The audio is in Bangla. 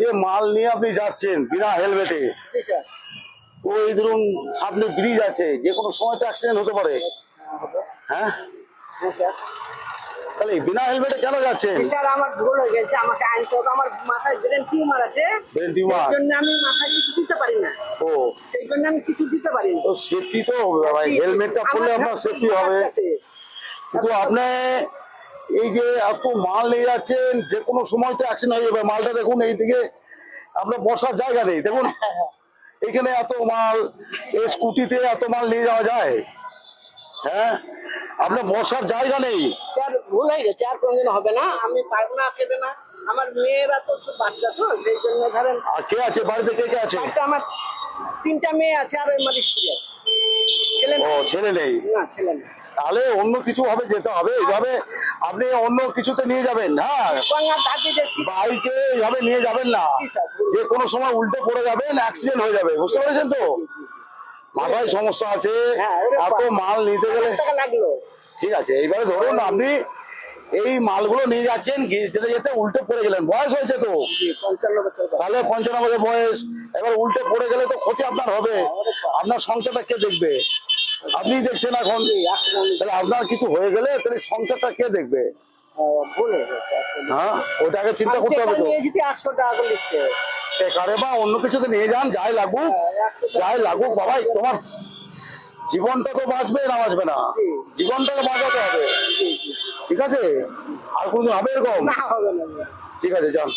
যে মাল নিয়ে আপনি যাচ্ছেন বিনা হেলমেটে, তো এই ধরুন সামনে ব্রিজ আছে, যে কোনো সময় তো অ্যাক্সিডেন্ট হতে পারে। হ্যাঁ তাহলে বিনা হেলমেটে কেন যাচ্ছেন? স্যার আমার ভুল হয়ে গেছে, আমাকে আনতে হবে। আমার মাথায় ব্রেন টিউমার আছে, ব্রেন টিউমার, সেই জন্য আমি মাথায় কিছু দিতে পারি না। ও সেই জন্য আমি কিছু দিতে পারি না। তো সেফটি তো ভাই, হেলমেটটা পরলে আপনার সেফটি হবে। কিন্তু আপনি এই যে এত মাল নিয়ে যাচ্ছেন, যে কোনো সময় তো অ্যাক্সিডেন্ট হয়ে যাবে। মালটা দেখুন, এইদিকে আপনার বসার জায়গা নেই, দেখুন এখানে এত মাল, এই স্কুটিতে এত মাল নিয়ে যাওয়া যায়? হ্যাঁ, আপনার বসার জায়গা নেই। স্যার ভুল হয়ে গেছে, আর কোনদিন হবে না। আমি পারবো না, খেতে না। আমার মেয়েরা তো বাচ্চা, তো সেই জন্য ধরেন। আর কে আছে বাড়িতে, কে কে আছে? বাড়িতে আমার 3টা মেয়ে আছে, আর আমার স্ত্রী আছে। ছেলে ও ছেলে নেই? না, ছেলে না। তাহলে অন্য কিছু হবে, যেতে হবে এইভাবে। আপনি অন্য কিছুতে নিয়ে যাবেন, হ্যাঁ, বাইকে এইভাবে নিয়ে যাবেন না। যে কোনো সময় উল্টে পড়ে যাবেন, অ্যাক্সিডেন্ট হয়ে যাবে, বুঝতে পেরেছেন তো? মাথায় সমস্যা আছে, এত মাল নিতে গেলে। ঠিক আছে, এইবারে ধরুন আপনি এই মালগুলো নিয়ে যাচ্ছেন, যেতে যেতে উল্টে পড়ে গেলেন, বয়স হয়েছে তো, 55 বছর। তাহলে 55 বছর বয়স, এবার উল্টে পড়ে গেলে তো ক্ষতি আপনার হবে। আপনার সংসারটা কে দেখবে? আপনি দেখছেন এখন, তাহলে আপনার কিছু হয়ে গেলে তাহলে সংসারটা কে দেখবে? ভুল হয়ে গেছে। হ্যাঁ, ওটাকে চিন্তা করতে হবে তো। 800 টাকা করে দিচ্ছে। একারে বা অন্য কিছুতে নিয়ে যান, যাই লাগুক, যাই লাগুক বাবাই, তোমার জীবনটা তো বাঁচবে না, বাঁচবে না, জীবনটা তো বাঁচাতে হবে। ঠিক আছে, আর কোনদিন হবে এরকম? না, হবে না। ঠিক আছে, যান।